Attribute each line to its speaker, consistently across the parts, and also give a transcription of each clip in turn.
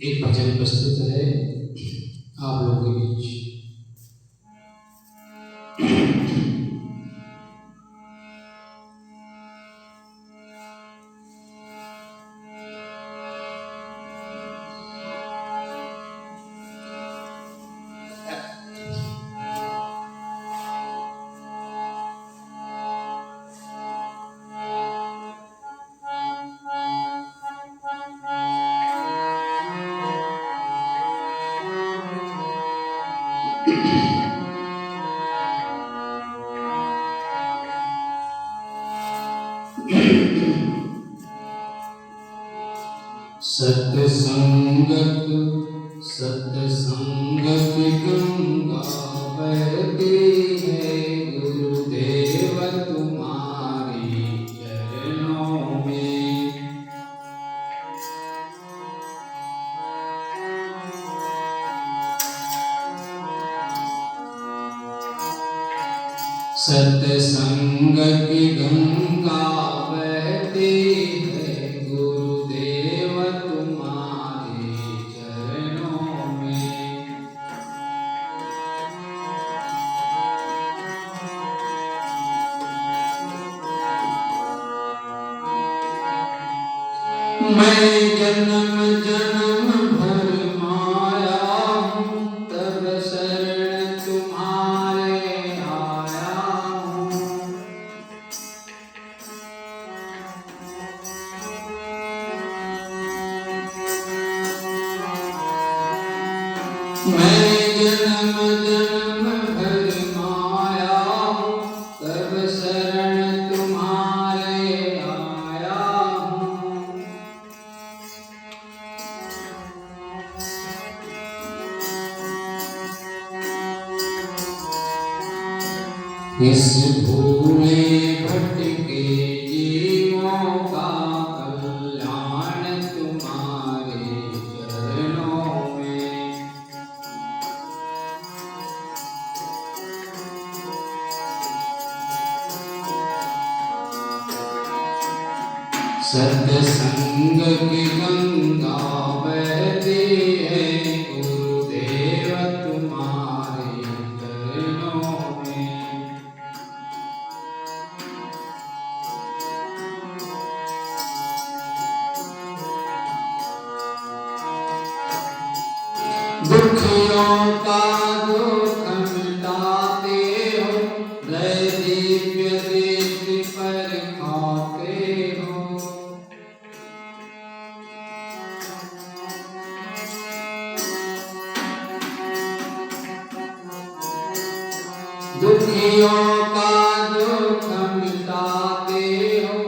Speaker 1: एक भजन प्रस्तुत है आप लोगों के बीच। सत्संगत सत्संगत गंगा बहती है गुरुदेव तुम्हारी चरणों में। सत्संग की गंगा बहती है गुरुदेव तुम्हारे चरणों में। मैं जन्म जन्म भर माया हूँ तब शरण तुम्हारे आया हूँ। मैं जन्म जन्म भर माया हूँ तब शरण तुम्हारे आया हूँ। इस भूले भटके जीवों का कल्याण तुम्हारे चरणों में। सत्संग की गंगा बहती है गुरुदेव तुम्हारे चरणों में। दुखियों का दुख मिटाते हो दया दिव्य दृष्टि पर खाते हो। दुखियों का दुख मिटाते हो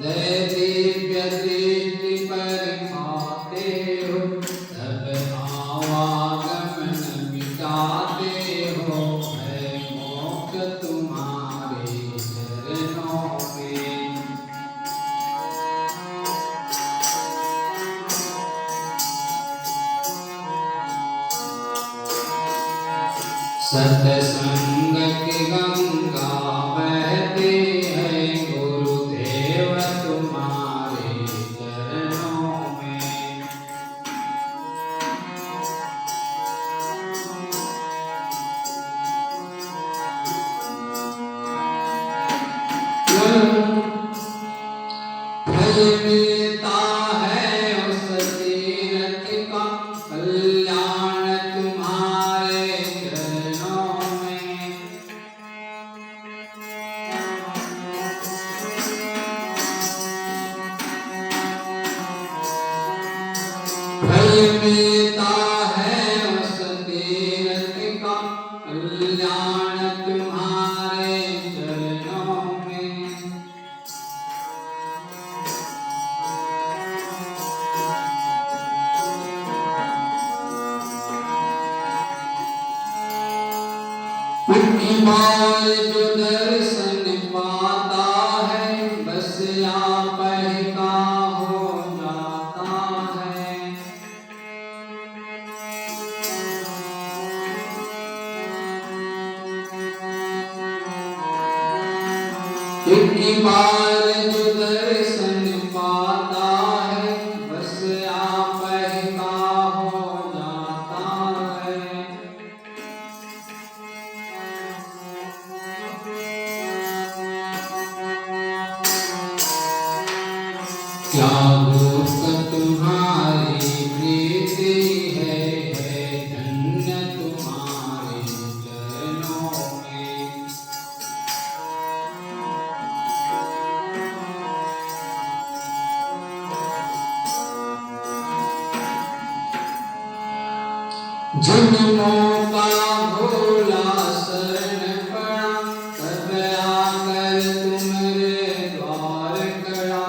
Speaker 1: दया दिव्य दृष्टि पर खाते हो। तब आवागमन मिटाते हो है मोक्ष तुम्हारे चरणों में। सत्संग की गंगा बहती है गुरुदेव तुम्हारे चरणों में। फल मिलता है उस तीरथ का कल्याण तुम्हारे चरणों में। फल मिलता है उस तीरथ का कल्याण तुम्हारे चरणों में। उनकी बाल जो दर्शन पाता है बस आप ही का हो जाता है। उनकी बाल जो दर्शन पाता है बस आप ही का हो जन्मों का भोला शरण पड़ा, तब आकर तुम्हारे द्वार खड़ा।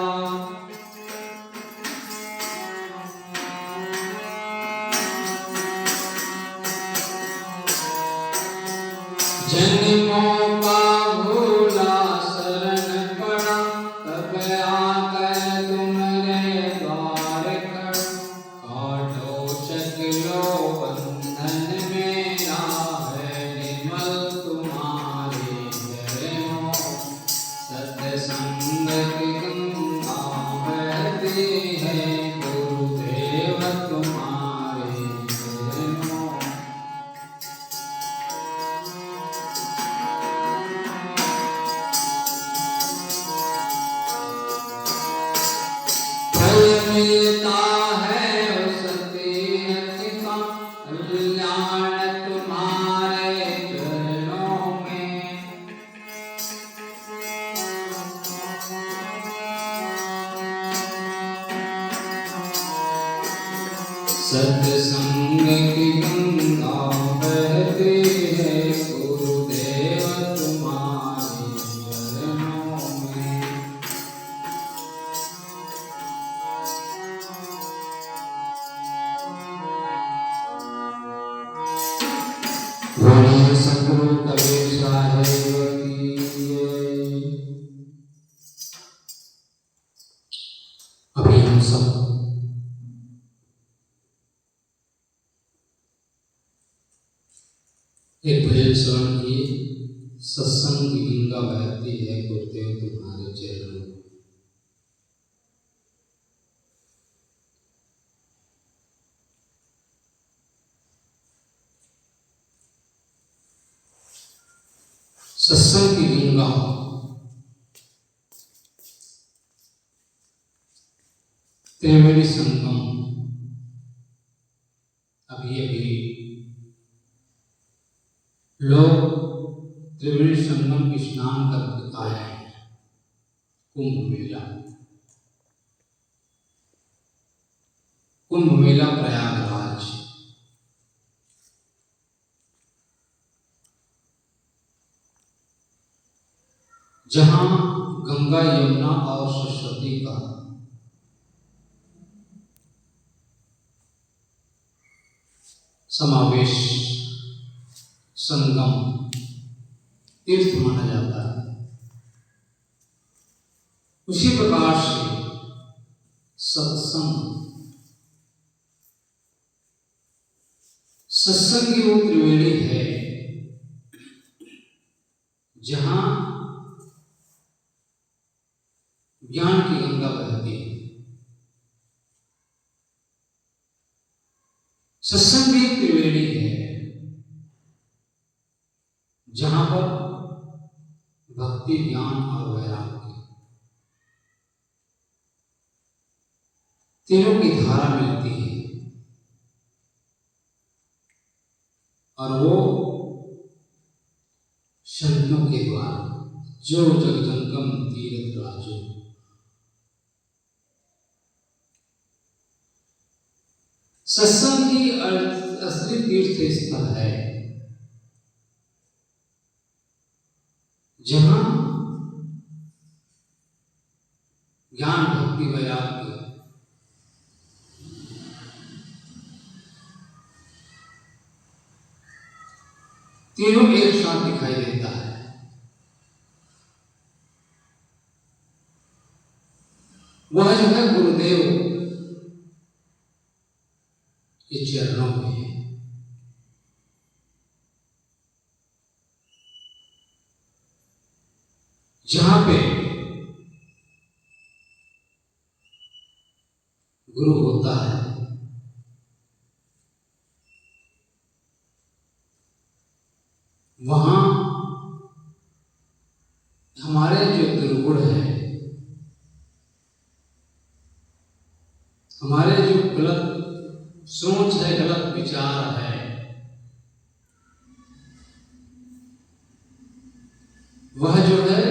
Speaker 1: जन्मों का भोला शरण पड़ा, तब आकर तुम्हारे द्वार खड़ा। काटो चकलो बंधन मेरा, है निर्मल तुम्हारे चरणों। सत्संग की गंगा बहती है, गुरुदेव तुम्हारे चरणों। फल मिलता है उस तीर्थ का, कल्याण तुम्हारे चरणों में। सत्संग की गंगा बहती है, गुरुदेव तुम्हारे चरणों में। बोलिए सद्गुरु कबीर साहिब की जय। अभी हम सब एक भजन श्रवण किए, सत्संग की गंगा बहती है, गुरुदेव तुम्हारे चरणों में। सत्संग की गंगा त्रिवेणी संगम अभी अभी लोग त्रिवेणी संगम में स्नान करके आए हैं। कुंभ मेला, कुंभ मेला प्रयागराज। जहां गंगा यमुना और सरस्वती का समावेश संगम तीर्थ माना जाता है, उसी प्रकार से सत्संग की वो त्रिवेणी है जहां ज्ञान की गंगा बहती है। सत्संग की त्रिवेणी है जहां पर भक्ति, ज्ञान और वैराग्य तीनों की धारा मिलती है। और वो संतों के द्वारा, जो जगजंगम तीर्थ राजो। सत्संग की असली तीर्थ स्थल है जहां ज्ञान, भक्ति, वैराग्य तीनों एक साथ दिखाई देता है। वह जो है गुरुदेव के चरणों में है। जहां पे गुरु होता है वहां हमारे जो दुर्गुण है, हमारे जो गलत सोच है, गलत विचार है, वह जो है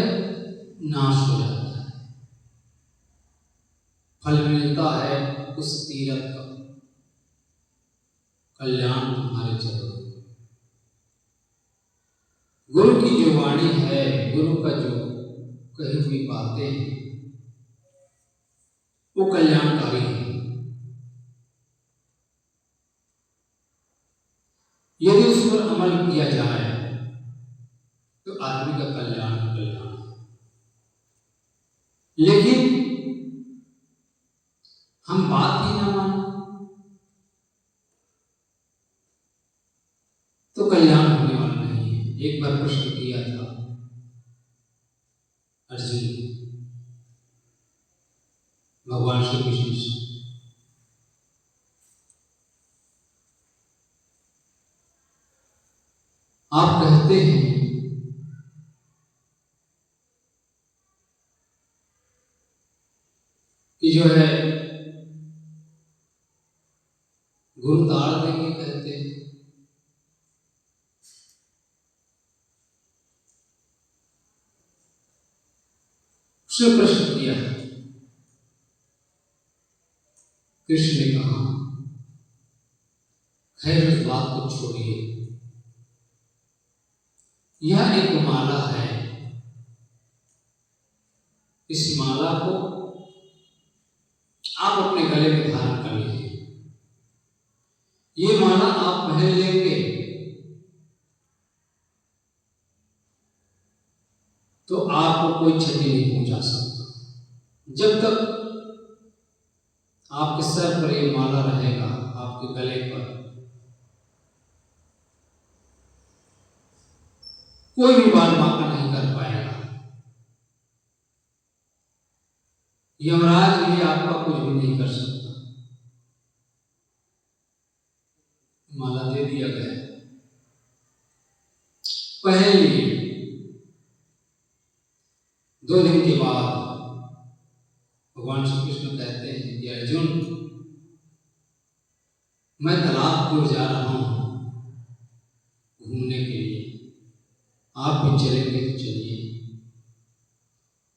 Speaker 1: नाश हो जाता है। फल मिलता है उस तीर्थ का, कल्याण तुम्हारे चरणों में। गुरु की जो वाणी है, गुरु का जो कही हुई बातें हैं, वो कल्याणकारी है। यदि उस पर अमल किया जाए तो आदमी का कल्याण कल्याण। लेकिन हम बात ही ना माने तो कल्याण होने वाला नहीं है। एक बार प्रश्न किया था अर्जुन भगवान श्री कृष्ण से, आप कहते हैं कि जो है गुरु ताड़ देंगे, कहते हैं। उसने प्रश्न किया, कृष्ण ने कहा खैर उस बात को छोड़िए, यह एक माला है, इस माला को आप अपने गले में धारण कर लीजिए। ये माला आप पहन लेंगे तो आपको कोई क्षति नहीं पहुंचा सकता। जब तक आपके सर पर ये माला रहेगा, आपके गले पर, कोई भी बाल बांका नहीं कर पाएगा। यमराज भी आपका कुछ भी नहीं कर सकता। माला दे दिया गया, पहन लिए। 2 दिन के बाद भगवान श्री कृष्ण कहते हैं कि अर्जुन, मैं तालाब की ओर जा रहा हूं घूमने के लिए, आप भी चलेंगे तो चलिए।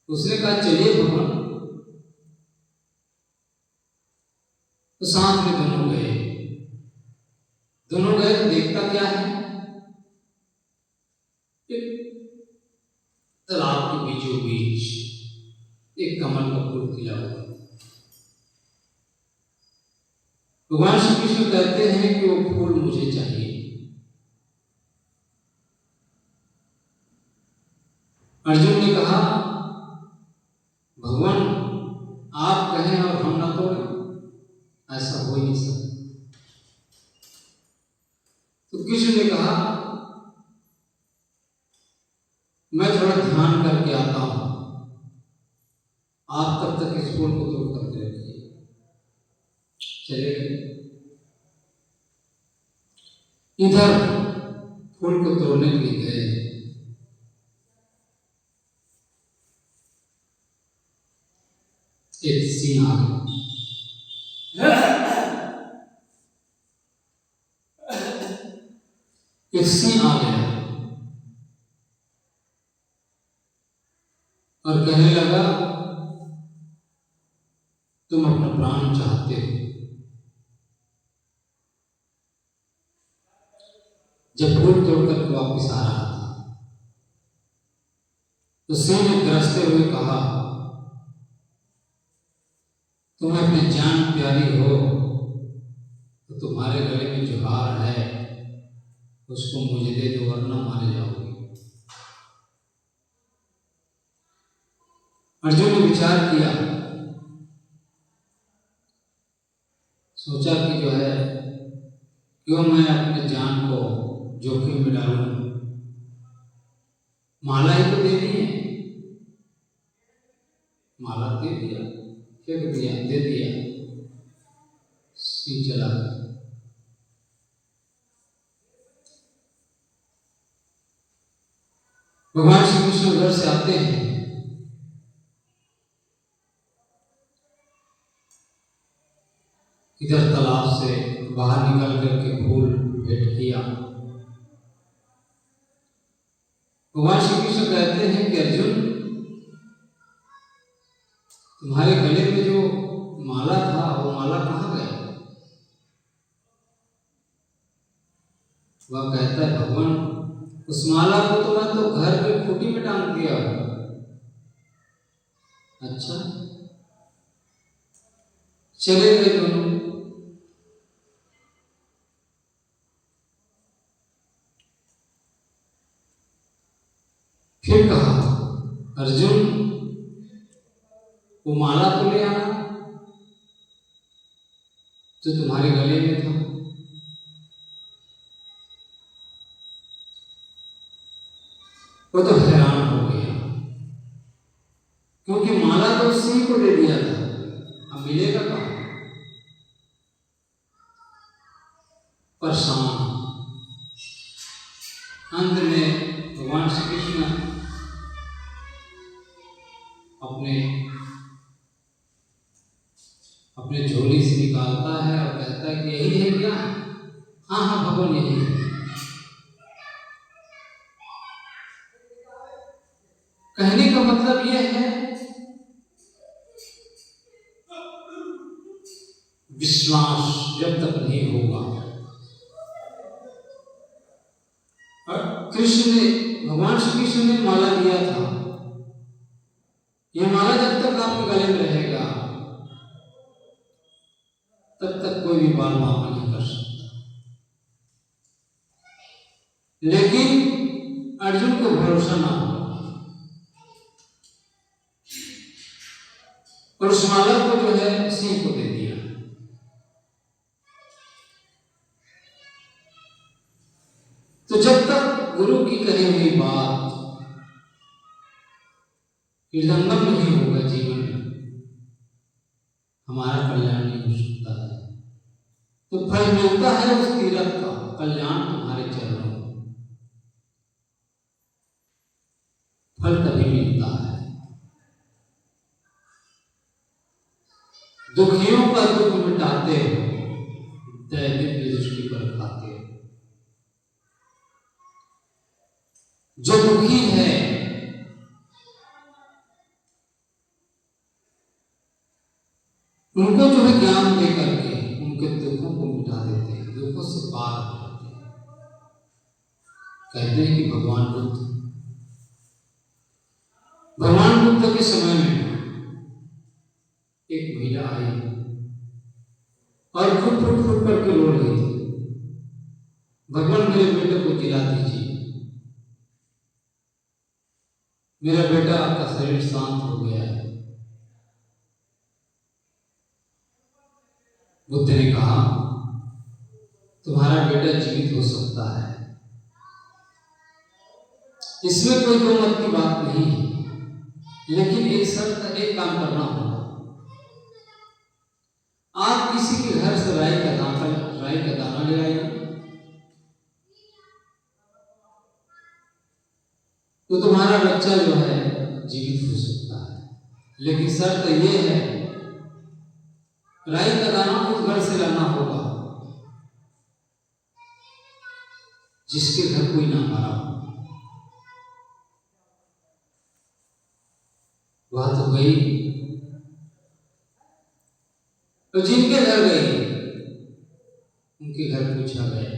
Speaker 1: उसने कहा चलिए भगवान। तो साथ में दोनों गए तो देखता क्या है, एक तालाब के बीचों बीच एक कमल का फूल खिला हुआ। भगवान श्री कृष्ण कहते हैं कि वो फूल मुझे चाहिए। अर्जुन ने कहा भगवान आप कहें और हम ना तोड़ें, ऐसा हो ही नहीं सकता। तो कृष्ण ने कहा मैं थोड़ा ध्यान करके आता हूं, आप तब तक इस फूल को तोड़ करके रखिए। चले गए। इधर फूल को तोड़ने के लिए गए, एक सिंह आ गया। एक सिंह आ गया और कहने लगा तुम अपना प्राण चाहते हो। जब फूल तोड़कर वापस आ रहा था तो सिंह ने गरजते हुए कहा तुम्हें अपनी जान प्यारी हो तो तुम्हारे गले में जो हार है उसको मुझे दे दो, वरना मारे जाओगे। अर्जुन ने विचार किया, सोचा कि जो है क्यों मैं अपने जान को जोखिम में डालूं, माला ही तो देनी है। माला दे दिया, फेंक दिया, दे दिया, सिंह चला गया। भगवान श्री कृष्ण घर से आते हैं, इधर तालाब से बाहर निकल करके फूल भेंट किया। भगवान श्री कृष्ण कहते हैं कि अर्जुन तुम्हारे गले में जो 'माला था वो माला कहाँ गया? वह कहता है भगवान उस माला को तो मैं तो घर के खूंटी में टांग दिया हूं। अच्छा, चले गए दोनों। फिर कहा अर्जुन वो माला तो ले आना जो तुम्हारे गले में था। वो तो हैरान हो गया क्योंकि माला तो उसी को दे दिया था, अब मिलेगा कहाँ। परेशान। अंत में भगवान श्री कृष्ण अपने झोली से निकालता है और कहता है कि यही है क्या? हाँ हाँ भगवान यही है। कहने का मतलब यह है विश्वास जब तक नहीं होगा। कृष्ण ने भगवान श्री कृष्ण ने माला दिया था, यह माला जब तक आपके गले में रहेगा तब तक कोई भी बाल माफा नहीं कर सकता। लेकिन अर्जुन को भरोसा ना हुआ और उस माला को जो है सिंह को दे दिया। तो जब तक गुरु की कही हुई बात उल्लंघन नहीं होगा जीवन में, हमारा कल्याण नहीं हो सकता है। तो फल मिलता है उस तीरथ का, कल्याण तुम्हारे चरणों में, फल तभी मिलता है। दुखियों का दुख मिटाते हो, दैविक दृष्टि पर खाते हो। जो दुखी है उनको जो है ज्ञान दे करके उनके दुखों को मिटा देते हैं, दुखों से पार हो जाते हैं। कहते हैं कि भगवान बुद्ध के समय में एक महिला आई और फुट फुट फुट करके रो रही थी, भगवान मेरे बेटे को जिला दीजिए, मेरा बेटा का शरीर शांत हो गया है। बुद्ध ने कहा तुम्हारा बेटा जीवित हो सकता है, इसमें कोई दो मत की बात नहीं है, लेकिन एक शर्त, एक काम करना होगा। आप किसी के घर से राई का दाना ले आइए, तो तुम्हारा बच्चा जो है जीवित हो सकता है। लेकिन शर्त यह है राई का दाना उस घर से लाना होगा जिसके घर कोई ना मरा हो। वह तो गई, तो जिनके घर गई उनके घर पूछा गया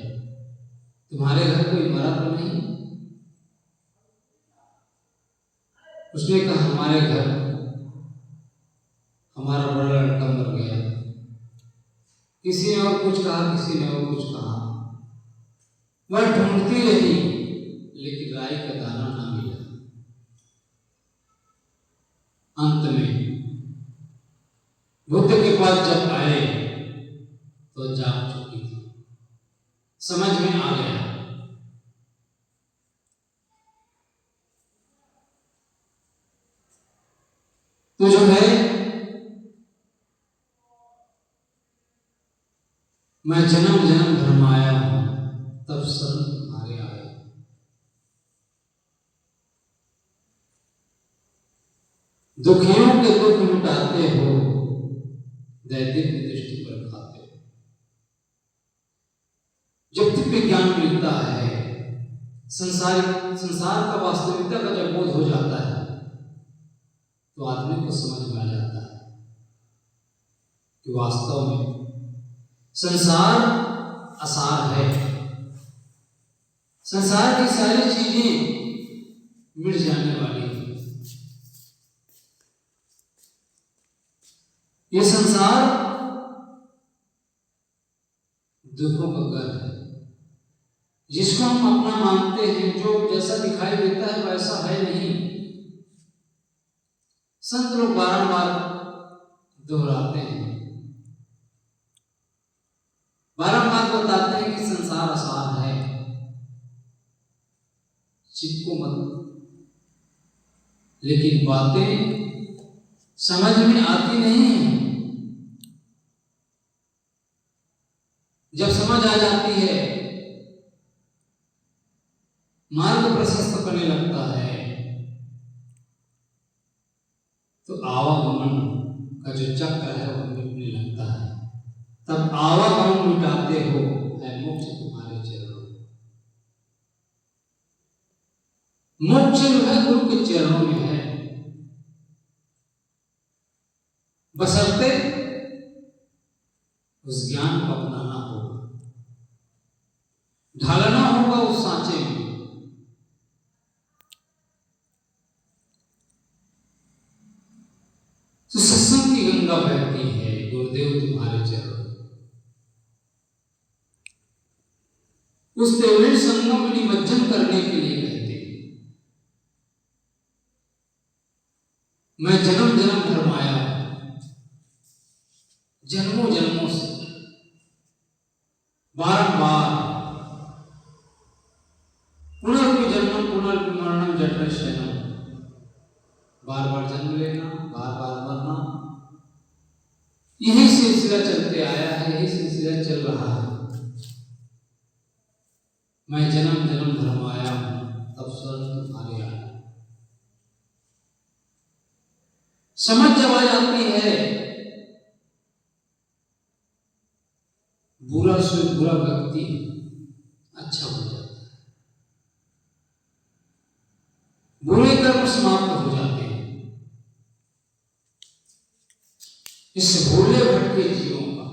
Speaker 1: तुम्हारे घर कोई मरा तो नहीं? उसने कहा हमारे घर हमारा बड़ा लड़का मर गया। किसी ने और कुछ कहा, किसी ने और कुछ कहा। वह ढूंढती रही लेकिन राई का दाना ना मिला। अंत में बुद्ध के पास जब आए तो जाग चुकी थी, समझ में आ गया। तो जो है मैं जन्म जन्म धर्माया हूं तब शरण तुम्हारे आए। दुखियों के दुख मिटाते हो, दैविक दृष्टि पर खाते हो। जब दिव्य ज्ञान मिलता है, संसार का वास्तविकता का जब बोध हो जाता है तो आदमी को समझ में आ जाता है कि वास्तव में संसार असार है संसार की सारी चीजें मिट जाने वाली है। ये संसार दुखों का घर है, जिसको हम अपना मानते हैं, जो जैसा दिखाई देता है वैसा है नहीं। संत लोग बारंबार दोहराते हैं, बारंबार बताते हैं कि संसार असार है, चिपको मत। लेकिन बातें समझ में आती नहीं है। जब समझ आ जाती है, मार्ग प्रशस्त करने लगता है, तो आवागमन का जो चक्र है वो मिटने लगता है। तब आवागमन मिटाते हो है मोक्ष तुम्हारे चरणों में। मोक्ष जो है गुरु के चरणों में है, बशर्ते उस ज्ञान को अपनाना होगा, ढालना होगा उस सांचे में। तो सत्संग की गंगा बहती है गुरुदेव तुम्हारे चरणों में। उस त्रिवेणी संगम में निमज्जन करने के लिए कहते हैं, मैं जन्म जन्म धर्माया, जन्मों जन्मों से बारंबार पुनर्जन्म पुनर्मरणम जठर शयनम, बार बार जन्म लेना, बार बार मरना, यही सिलसिला चलते आया है, यही सिलसिला चल रहा है। मैं जन्म जन्म धर्माया तब स्वर्ण तुम्हारे आया। समझ जब आ जाती है, बुरा से बुरा व्यक्ति अच्छा हो जाता है, बुरे कर्म समाप्त हो जाते हैं। इस भूले भटके जीवों का,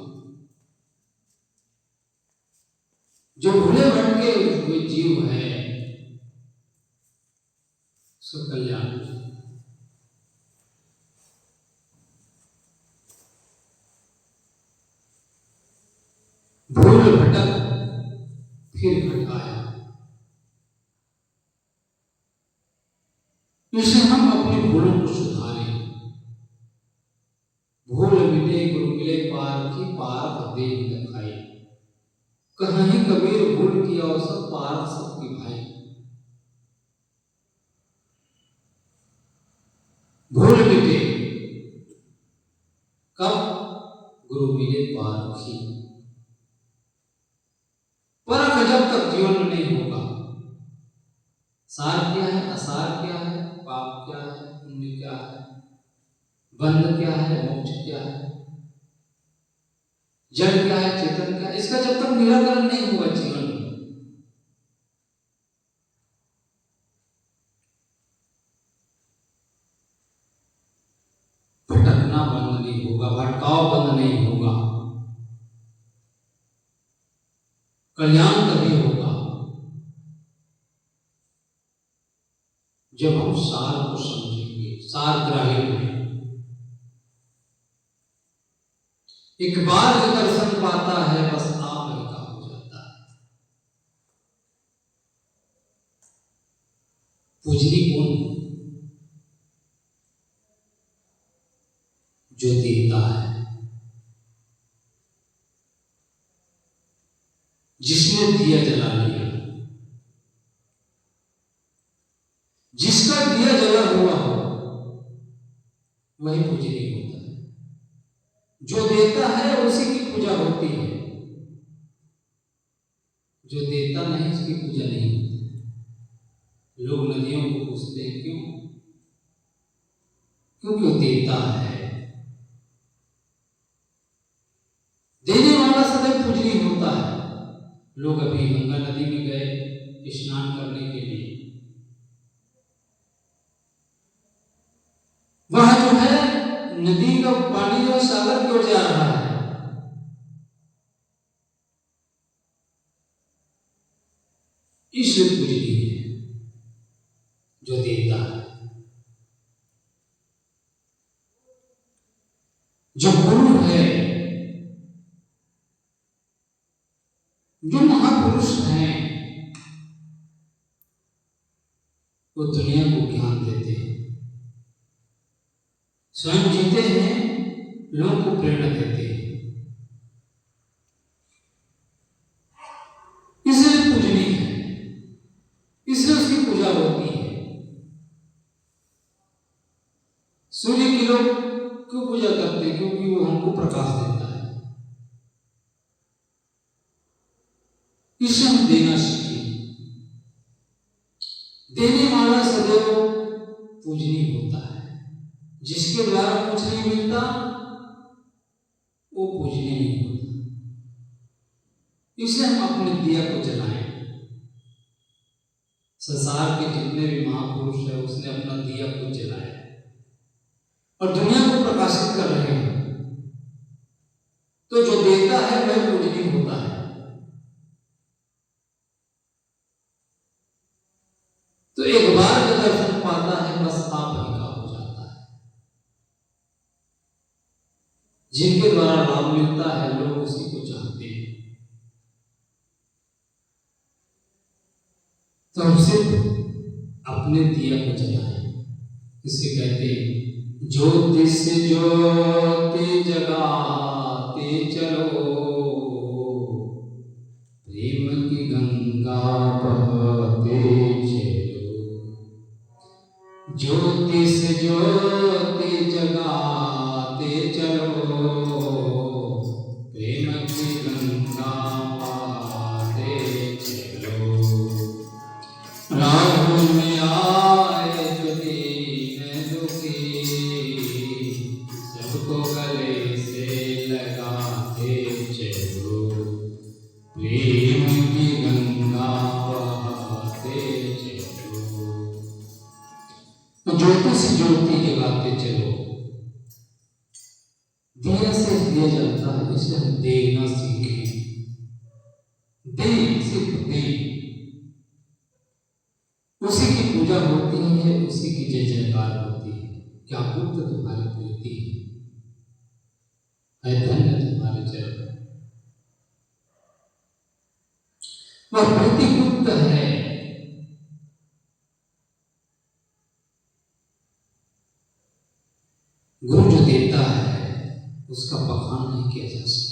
Speaker 1: जो भूले भटके हुए जीव है, उसका कल्याण। भूल भटक फिर भटकाया, इसे हम अपनी भूलों को सुधारें। भूल मिटे गुरु मिले पार की, पार देख दिखाई। कहीं कबीर भूल की औसत, पार सबकी भाई। भूल मिटे कब? गुरु मिले पार की। परख जब तक जीवन में नहीं होगा, सार क्या है, असार क्या है, पाप क्या है, पुण्य क्या है, बंध क्या है, मोक्ष क्या है, जड़ क्या है, चेतन क्या है, इसका जब तक निराकरण नहीं होगा जीवन में, भटकना बंद नहीं होगा, भटकाव बंद नहीं होगा, कल्याण तभी होगा जब हम सार को समझेंगे, सार ग्राही होंगे। एक बार जो दर्शन पाता है बस आप का हो जाता है। पूजनी कौन? जो देता है, जिसने दिया जला लिया, जिसका दिया जला हुआ हो वही पूजनीय होता है। जो देता है उसी की पूजा होती है, जो देता नहीं उसकी पूजा नहीं होती। लोग नदियों को पूछते हैं क्यों? क्योंकि वो देता है। देने वाला सदैव पूजनीय होता है। लोग अभी गंगा नदी में गए स्नान करने के लिए, वह जो है नदी का पानी जो सागर की ओर जा रहा है, इसलिए पूजनीय है जो देता है। जो गुरु है, जो महापुरुष हैं, वो दुनिया को ज्ञान देते हैं, स्वयं जीते हैं, लोगों को प्रेरणा देते हैं, इसलिए पूजनीय है, इसलिए उसकी पूजा होती है। सूर्य की लोग क्यों पूजा करते हैं? क्योंकि वो हमको प्रकाश देता है। इसे हम देना सीखें। देने वाला सदैव पूजनीय होता है। जिसके द्वारा कुछ नहीं मिलता वो पूजनीय नहीं होता। इसलिए हम अपने दिया को जलाएं। संसार के जितने भी महापुरुष हैं उसने अपना दिया को जलाया और दुनिया को प्रकाशित कर रहे हैं। तो जो देता है वह पूजनीय होता है। तो एक बार जो दर्शन पाता है बस आप ही का हो जाता है। जिनके द्वारा लाभ मिलता है लोग उसी को चाहते हैं। तो हम सिर्फ अपने दिया को जलाएं। इसे कहते हैं ज्योति से ज्योति जगाते चलो, प्रेम की गंगा बहते चलो। ज्योति से ज्योति जगाते चलो, प्रेम की गंगा बहते चलो। राहुल में आए जो दीन दुखी, सबको गले से लगाते चलो, प्रेम की गंगा बहाते चलो। ज्योति से ज्योति जगाते चलो। दिया से दिया जाता है, इसलिए हम देना सीखें। दे, सिर्फ दे। उसी की पूजा होती है, उसी की जय जयकार होती है। क्या गुप्त तुम्हारी प्रीति है, धन्य तुम्हारे चरण। वह प्रीति गुप्त है। गुरु जो देता है उसका बखान नहीं किया जा सकता।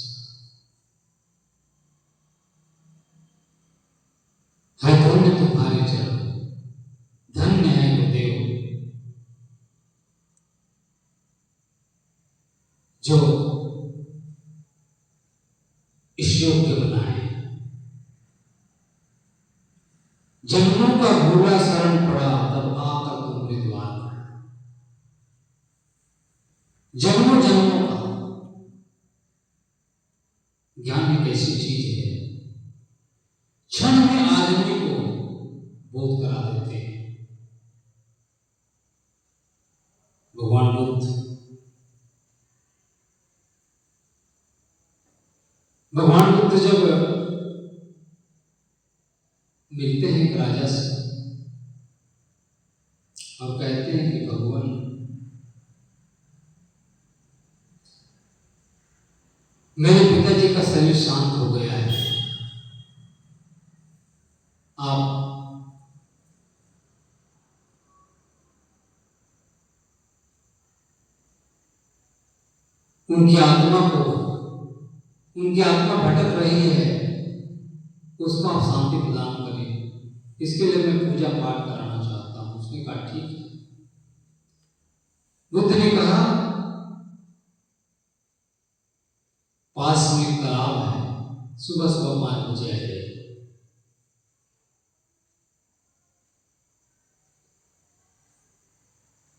Speaker 1: है धन्य तुम्हारे चरण, धन्य है गुरुदेव जो इस योग्य बनाए। जन्मों का भूला शरण पड़ा तब आकर तुमने द्वार पड़ा। जन्मों जन्मों का ज्ञान एक ऐसी चीज है, क्षण में आदमी को बोध करा देते हैं। भगवान बुद्ध जब मिलते हैं एक राजा से और कहते हैं कि भगवान मेरे पिताजी का शरीर शांत हो गया है, आप उनकी आत्मा भटक रही है, उसको आप शांति प्रदान करें, इसके लिए मैं पूजा पाठ कराना चाहता हूं। उसने कहा ठीक है। बुद्ध ने कहा पास में एक तालाब है, सुबह सुबह 5 बजे आइए।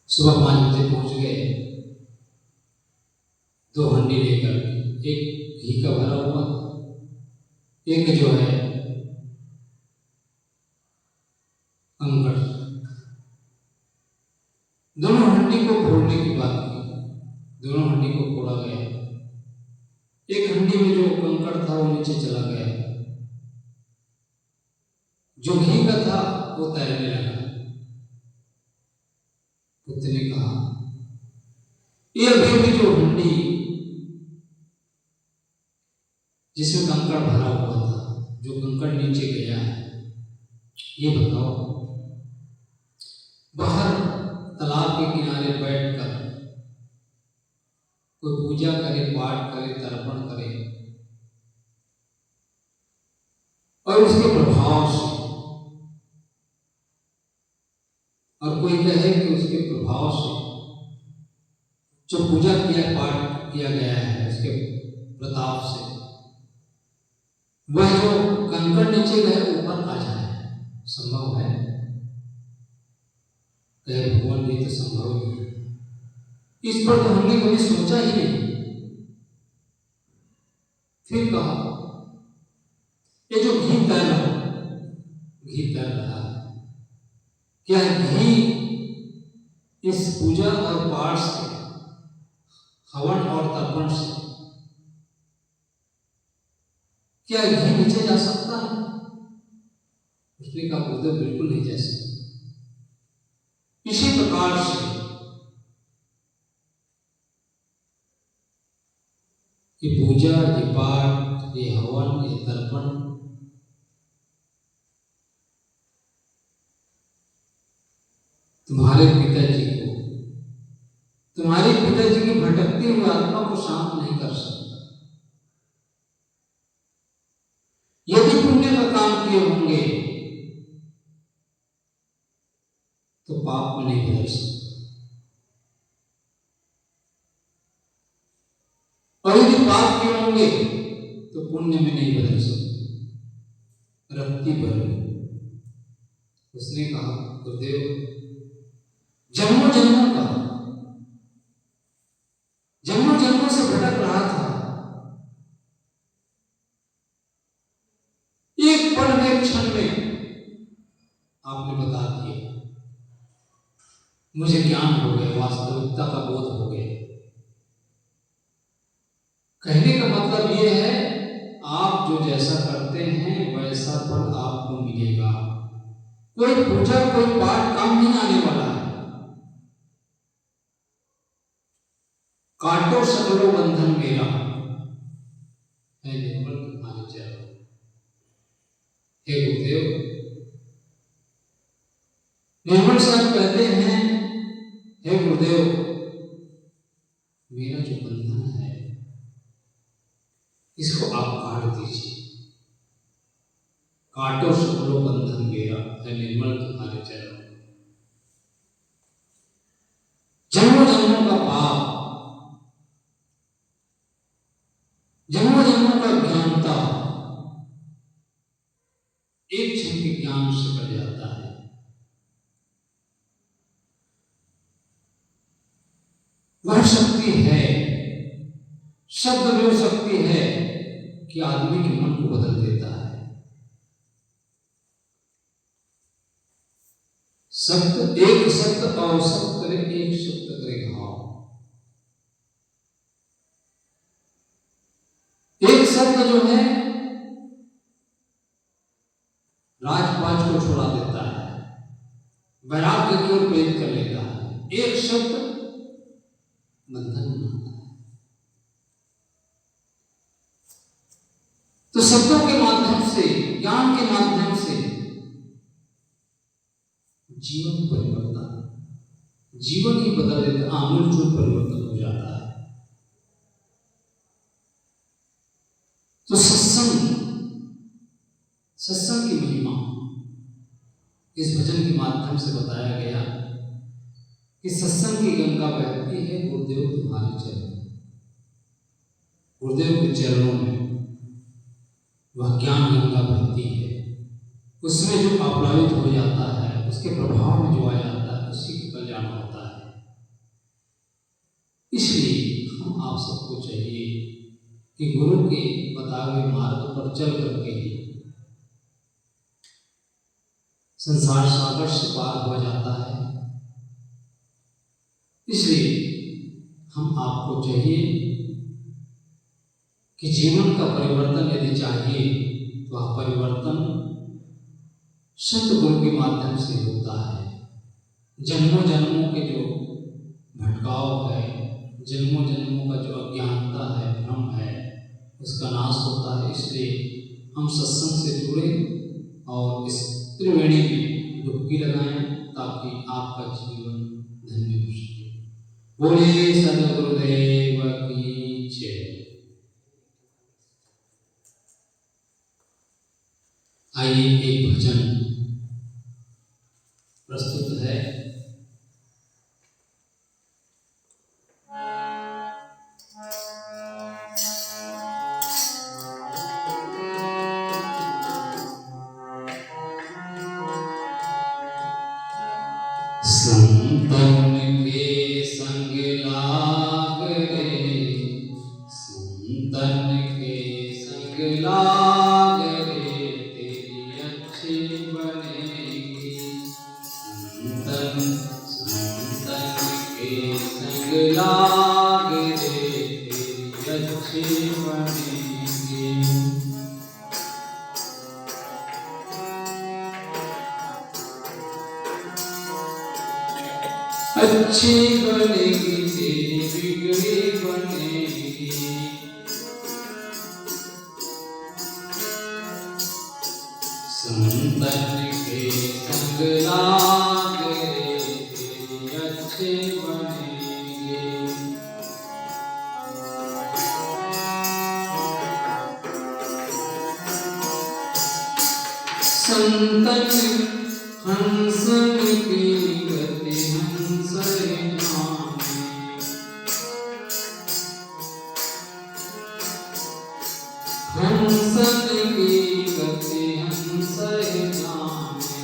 Speaker 1: सुबह 5 बजे पहुंच गए, 2 हंडी लेकर, एक घी का भरा हुआ, एक जो है कंकड़। दोनों हंडी को फोड़ने की बात की, दोनों हंडी को फोड़ा गया। एक हंडी में जो कंकड़ था वो नीचे चला गया, जो घी का था वो तैरने लगा। पुत्र ने कहा, ये अभी जो हंडी जिसमें कंकड़ भरा हुआ था, जो कंकड़ नीचे गया है, ये बताओ, बाहर तालाब के किनारे बैठकर कोई पूजा करे, पाठ करे, तर्पण करे और उसके प्रभाव से, और कोई कहे कि उसके प्रभाव से जो पूजा किया, पाठ किया गया है, उसके प्रताप से वह जो कंकड़ नीचे गए ऊपर आ जाए, संभव है? कहे भगवान, ये तो संभव नहीं है, इस पर तो हमने कभी सोचा ही नहीं। फिर कहा, ये जो घी तैर रहा है, क्या घी इस पूजा और पाठ से, हवन और तर्पण से, क्या घी नीचे जा सकता है? उसने कहा, गुरुदेव बिल्कुल नहीं जा सकता। इसी प्रकार से ये पूजा, ये पाठ, ये हवन, ये तर्पण तुम्हारे पिताजी को, तुम्हारे पिताजी की भटकती हुई आत्मा को शांत नहीं कर सकता। यदि पुण्य का काम किए होंगे तो पाप में नहीं बदल सकता, और यदि पाप किए होंगे तो पुण्य में नहीं बदल सकते, रत्ती भर। उसने कहा, गुरुदेव, जन्मों जन्मों से भटक रहा था, एक पल में, क्षण में आपने बता दिया, मुझे ज्ञान हो गया, वास्तविकता का बोध हो गया। कहने का मतलब यह है, आप जो जैसा करते हैं वैसा फल आपको मिलेगा। कोई पूजा, कोई पाठ काम नहीं आने वाला है। काटो सकलो बंधन मेरा है निर्मल तुम्हारे चरण। हे गुरुदेव, निर्मल साहब कहते हैं, हे गुरुदेव, मेरा जो बंधन है इसको आप काट दीजिए। काटो सकलो बंधन मेरा है निर्मल तुम्हारे चरण। जन्मों जन्मों का पाप, जन्मों जन्मों का ज्ञानता एक क्षण के ज्ञान से कट जाता है। वह शक्ति है, शब्द में शक्ति है कि आदमी के मन को बदल देता है। शब्द, एक शब्द अवशब्द करे, एक शब्द करे घाव। एक शब्द जो है राजपाट को छोड़ा देता है, वैराग्य की ओर प्रेरित कर लेता है। एक शब्द बंधन बनाता है। तो शब्दों के माध्यम से, ज्ञान के माध्यम से जीवन परिवर्तन, जीवन ही बदल देता, आमूलचूल परिवर्तन हो जाता है। तो सत्संग की महिमा इस भजन के माध्यम से बताया गया कि सत्संग की गंगा बहती है गुरुदेव तुम्हारे चरण, गुरुदेव के चरणों में वह ज्ञान गंगा बहती है। उसमें जो आप्लावित हो जाता है, उसके प्रभाव में जो आ जाता है, उसी का कल्याण होता है। इसलिए हम आप सबको चाहिए कि गुरु के बताए हुए मार्ग पर चल करके ही संसार सागर से पार हो जाता है। इसलिए हम आपको चाहिए कि जीवन का परिवर्तन यदि चाहिए तो आप परिवर्तन सतगुरु के माध्यम से होता है। जन्मों जन्मों के जो भटकाव है, जन्मों जन्मों का जो अज्ञानता है, भ्रम है, उसका नाश होता है। इसलिए हम सत्संग से जुड़े और इस त्रिवेणी में डुबकी लगाएं ताकि आपका जीवन धन्य हो सके। बोले सद्गुरुदेव की जय। आइए एक भजन प्रस्तुत है। संतन के संग लाग रे, संतन के संग लाग रे, तेरी अच्छी बनेगी। संतन के संग लाग रे, तेरी अच्छी बनेगी। अच्छी बनेगी तेरी बिगड़ी बनेगी। संतन के संग लाग रे, तेरी अच्छी बनेगी। संतन हंसन की गति हंस जाने, हंसन की गति हंस जाने।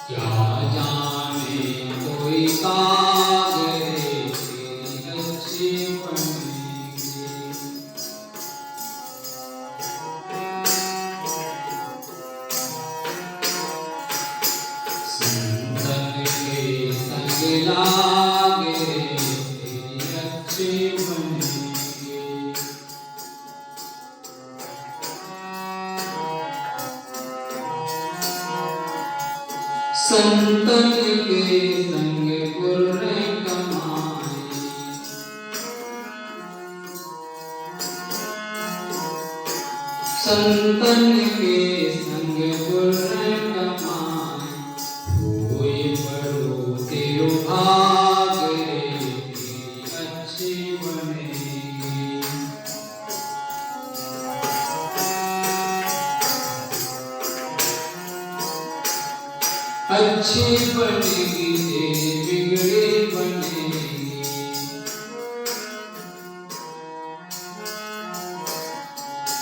Speaker 1: क्या जाने कोई कागरे, तेरी अच्छी बनेगी। संतन के संग लाग रे, तेरी अच्छी बनेगी। संतन के संग गुर कमाई, संतन के संग गुर कमाई। होए बड़ो तेरो भाग रे, तेरी अच्छी बनेगी। अच्छी बनेगी तेरी बिगड़ी बनेगी।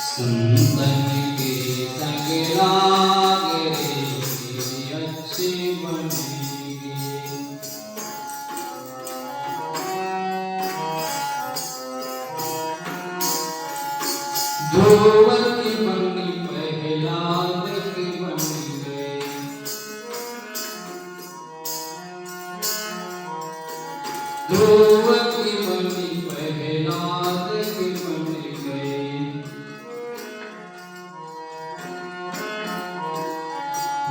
Speaker 1: संतन के संग लाग रे, तेरी अच्छी बनेगी। ध्रुव की बनी प्रहलाद की बन गई। ध्रुव की बनी प्रहलाद की बन गई।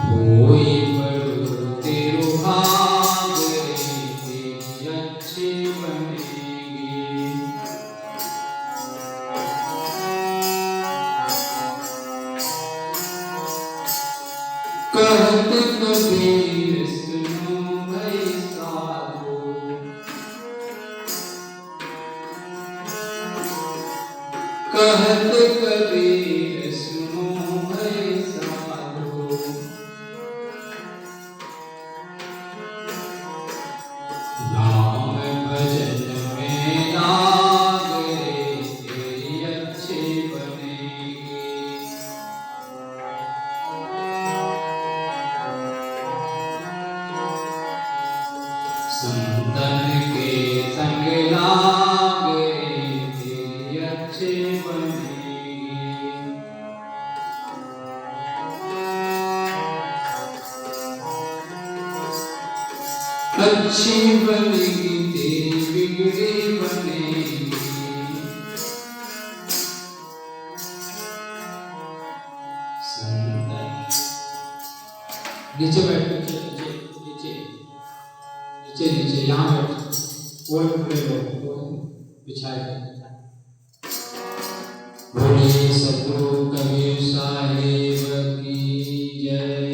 Speaker 1: होए बड़ो तेरो भाग रे, तेरी अच्छी बनेगी। कहत कबीर सुनो भई साधो, कहत कबीर सुनो भई साधो। नाम भजन में लाग रे, तेरी अच्छी बनेगी। संतन के संग लाग रे, तेरी अच्छी बनेगी। अच्छी बनेगी तेरी बिगड़ी बनेगी। नीचे बैठ, नीचे नीचे नीचे नीचे नीचे यहाँ बैठ, कोई टुकड़े लो बिछाए। बोले सतगुरु कबीर साहिब की जय।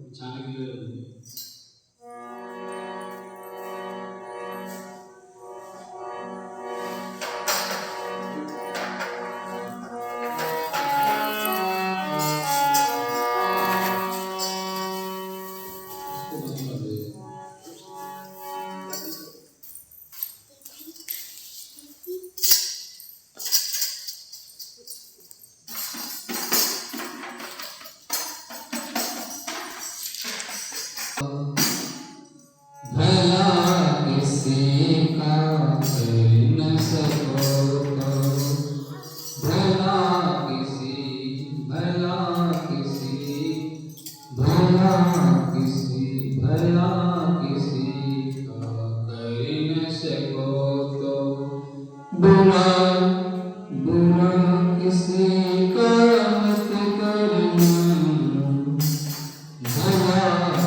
Speaker 1: बिछाने के लिए भला किसी का कर न सको तो, भला किसी भला किसी भला किसी भला किसी का कर न सको तो, बुरा बुरा किसी का मत करना, भला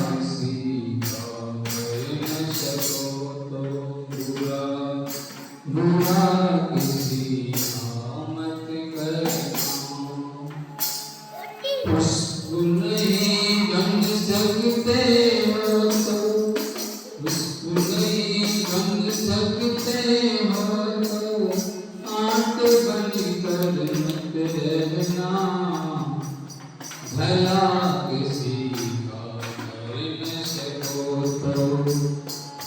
Speaker 1: किसी का कर न सको तो, बुरा बुरा किसी का मत करना। उसको नहीं बन सकते हो तो, उसको नहीं बन सकते हो तो, आंट बनकर मत रहना, भला किसी का कर न सको तो,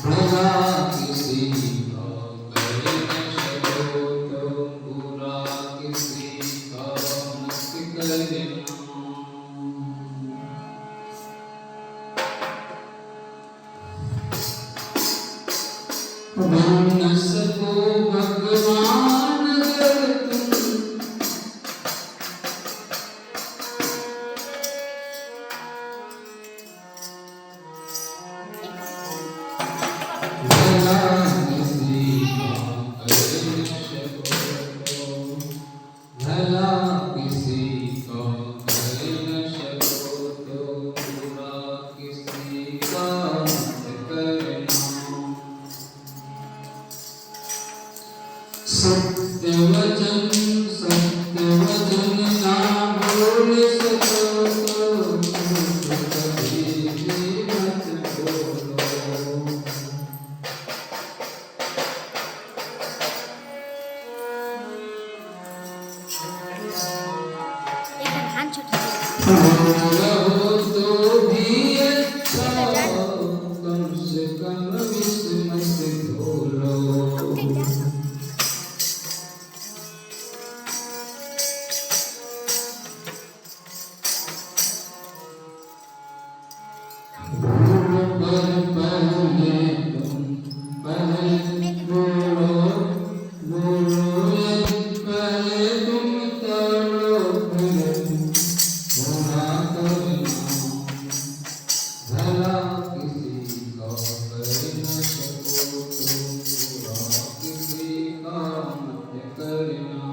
Speaker 1: भला किसी का कर न सको तो, बुरा किसी का मत करना। बन न सको भगवान अगर तुम, भला किसी का कर न सको तो, भला किसी का कर न सको तो, बुरा किसी का मत करना। सत्य वचन ना बोल सको तो, कभी भी मत बोलो। रहो तो भी अच्छा, कम से कम विष मत घोलो। पहले तुम पहले बोलो बोलो, पहले तुम तोड़ो फिर बुरा करना, भला किसी का कर न सको तो, बुरा किसी का मत करना।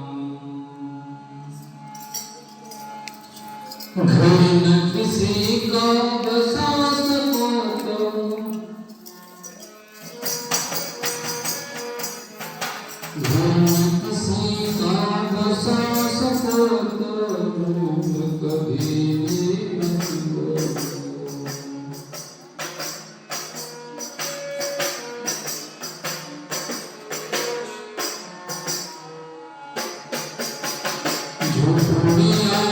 Speaker 1: घर न किसी का बसा सको तो, घर न किसी का बसा सको तो, कभी भी मत बोलो। झोपड़ियाँ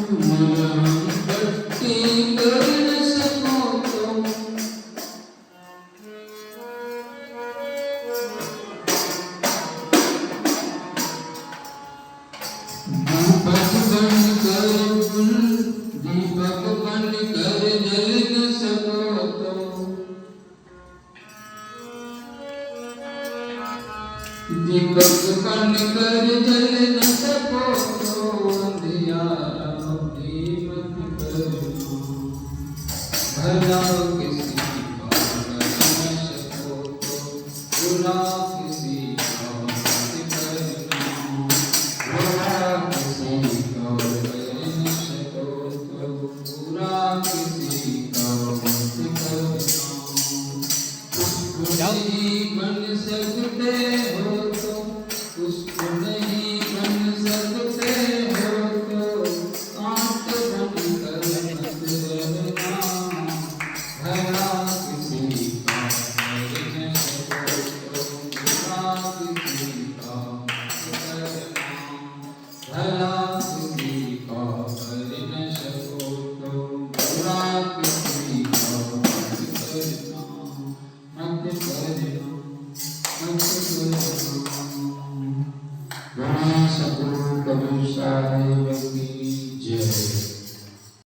Speaker 1: मलहम पट्टी कर न सको तो, दीपक बन कर जल न सको तो, दीपक बन कर जल न सको तो, अंधियारा भी मत करना, भला किसी का कर न सको तो, बुरा किसी का मत करना, भला किसी का कर न सको तो,
Speaker 2: हो तो उसको नहीं बन सकते हो तो आंख बंद कर मत रहना भला किसी का कर न सको तो बुरा किसी का करना भला किसी का कर न सको तो बुरा किसी का मत करना मत करना मत करना।